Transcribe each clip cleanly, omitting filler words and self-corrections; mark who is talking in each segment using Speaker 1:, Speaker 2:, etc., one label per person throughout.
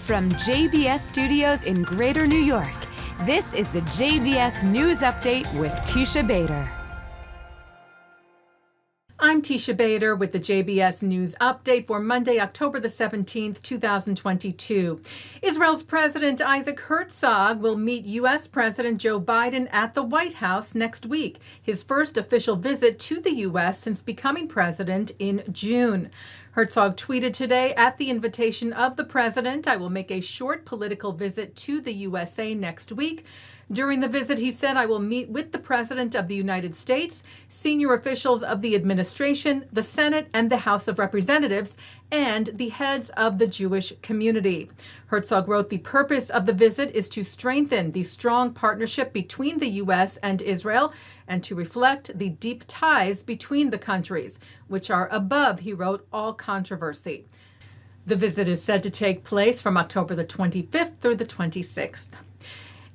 Speaker 1: From JBS Studios in Greater New York, this is the JBS News Update with Teisha Bader.
Speaker 2: I'm Teisha Bader with the JBS News Update for Monday, October the 17th, 2022. Israel's President Isaac Herzog will meet U.S. President Joe Biden at the White House next week, his first official visit to the U.S. since becoming president in June. Herzog tweeted today, at the invitation of the president, I will make a short political visit to the USA next week. During the visit, he said, I will meet with the President of the United States, senior officials of the administration, the Senate, and the House of Representatives, and the heads of the Jewish community. Herzog wrote, the purpose of the visit is to strengthen the strong partnership between the U.S. and Israel and to reflect the deep ties between the countries, which are above, he wrote, all controversy. The visit is said to take place from October the 25th through the 26th.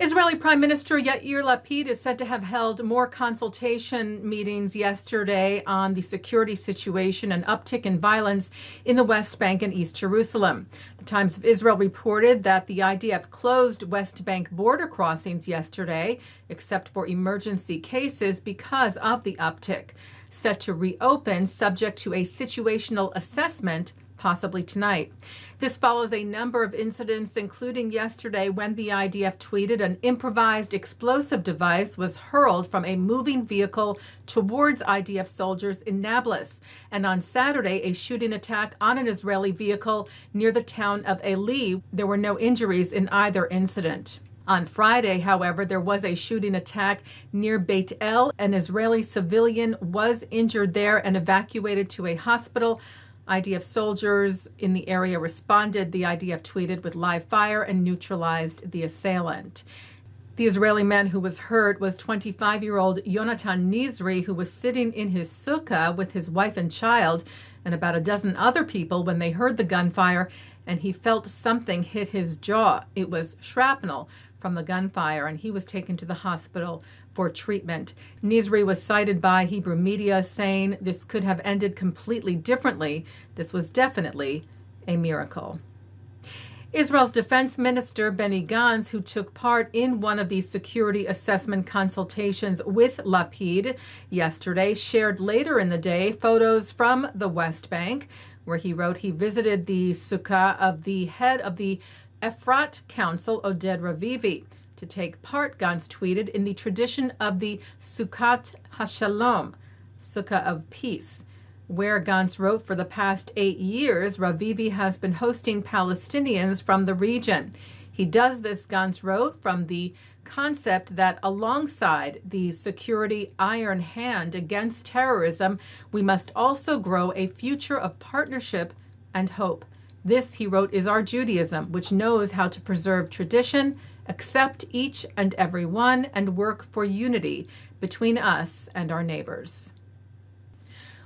Speaker 2: Israeli Prime Minister Yair Lapid is said to have held more consultation meetings yesterday on the security situation and uptick in violence in the West Bank and East Jerusalem. The Times of Israel reported that the IDF closed West Bank border crossings yesterday, except for emergency cases, because of the uptick. Set to reopen subject to a situational assessment possibly tonight. This follows a number of incidents, including yesterday when the IDF tweeted an improvised explosive device was hurled from a moving vehicle towards IDF soldiers in Nablus, and on Saturday a shooting attack on an Israeli vehicle near the town of Eli. There were no injuries in either incident. On Friday, however, there was a shooting attack near Beit El. An Israeli civilian was injured there and evacuated to a hospital. IDF soldiers in the area responded, the IDF tweeted, with live fire and neutralized the assailant. The Israeli man who was hurt was 25-year-old Yonatan Nizri, who was sitting in his sukkah with his wife and child and about a dozen other people when they heard the gunfire, and he felt something hit his jaw. It was shrapnel from the gunfire, and he was taken to the hospital for treatment. Nizri was cited by Hebrew media saying this could have ended completely differently. This was definitely a miracle. Israel's defense minister, Benny Gantz, who took part in one of these security assessment consultations with Lapid yesterday, shared later in the day photos from the West Bank, where he wrote he visited the Sukkah of the head of the Efrat Council, Oded Ravivi. To take part, Gantz tweeted, in the tradition of the Sukkot HaShalom, Sukkah of Peace, where Gantz wrote for the past 8 years, Ravivi has been hosting Palestinians from the region. He does this, Gantz wrote, from the concept that alongside the security iron hand against terrorism, we must also grow a future of partnership and hope. This, he wrote, is our Judaism, which knows how to preserve tradition, accept each and every one, and work for unity between us and our neighbors.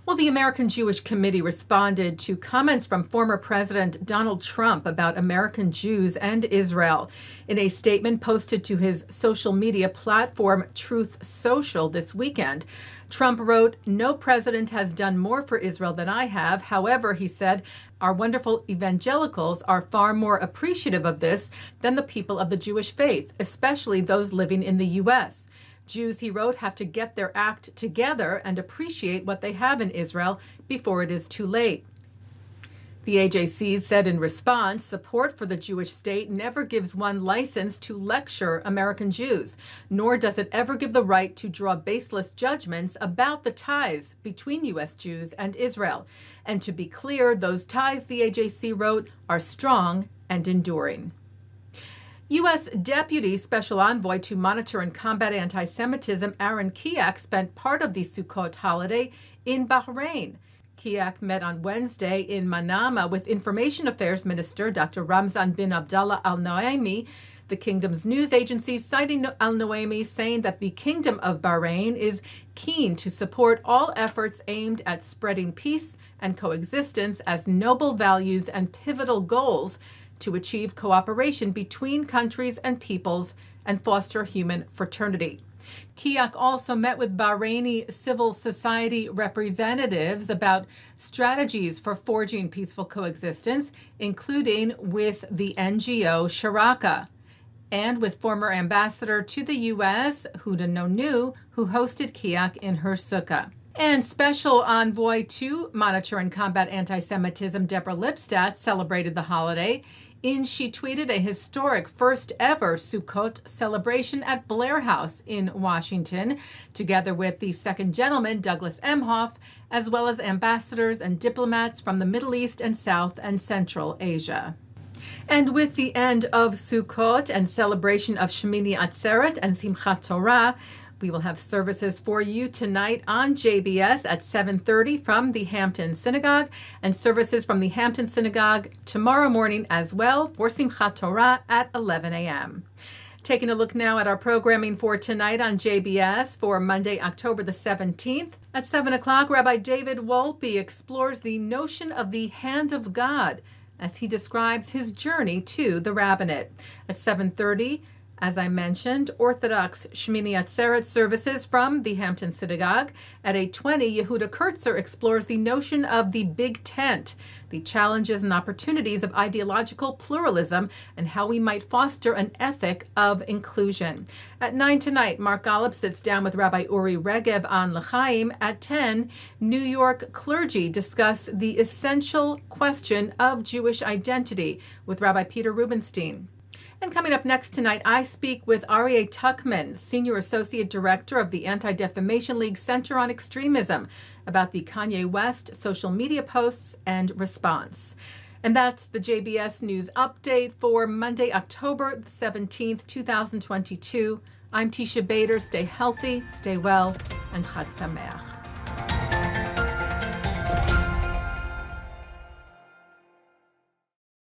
Speaker 2: Well, the American Jewish Committee responded to comments from former President Donald Trump about American Jews and Israel. In a statement posted to his social media platform, Truth Social, this weekend, Trump wrote, no president has done more for Israel than I have. However, he said, our wonderful evangelicals are far more appreciative of this than the people of the Jewish faith, especially those living in the U.S. Jews, he wrote, have to get their act together and appreciate what they have in Israel before it is too late. The AJC said in response, support for the Jewish state never gives one license to lecture American Jews, nor does it ever give the right to draw baseless judgments about the ties between U.S. Jews and Israel. And to be clear, those ties, the AJC wrote, are strong and enduring. U.S. Deputy Special Envoy to Monitor and Combat Anti-Semitism Aaron Kiak spent part of the Sukkot holiday in Bahrain. Kiak met on Wednesday in Manama with Information Affairs Minister Dr. Ramzan bin Abdallah Al Noaimi, the kingdom's news agency citing Al Noaimi, saying that the Kingdom of Bahrain is keen to support all efforts aimed at spreading peace and coexistence as noble values and pivotal goals to achieve cooperation between countries and peoples and foster human fraternity. Kiak also met with Bahraini civil society representatives about strategies for forging peaceful coexistence, including with the NGO Sharaka, and with former ambassador to the U.S., Yehuda Nonu, who hosted Kiak in her Sukkah. And special envoy to monitor and combat anti-Semitism, Deborah Lipstadt, celebrated the holiday. She tweeted a historic first ever Sukkot celebration at Blair House in Washington, together with the second gentleman, Douglas Emhoff, as well as ambassadors and diplomats from the Middle East and South and Central Asia. And with the end of Sukkot and celebration of Sh'mini Atzeret and Simchat Torah, we will have services for you tonight on JBS at 7:30 from the Hampton Synagogue, and services from the Hampton Synagogue tomorrow morning as well for Simchat Torah at 11 a.m. Taking a look now at our programming for tonight on JBS for Monday, October the 17th. At 7 o'clock, Rabbi David Wolpe explores the notion of the hand of God as he describes his journey to the rabbinate. At 7:30, as I mentioned, Orthodox Sh'mini Atzeret Services from the Hampton Synagogue. At 8:20, Yehuda Kurtzer explores the notion of the big tent, the challenges and opportunities of ideological pluralism, and how we might foster an ethic of inclusion. At 9 tonight, Mark Golub sits down with Rabbi Uri Regev on L'chaim. At 10, New York clergy discuss the essential question of Jewish identity with Rabbi Peter Rubenstein. And coming up next tonight, I speak with Aryeh Tuckman, Senior Associate Director of the Anti-Defamation League Center on Extremism, about the Kanye West social media posts and response. And that's the JBS News Update for Monday, October 17th, 2022. I'm Teisha Bader. Stay healthy, stay well, and Chag Sameach.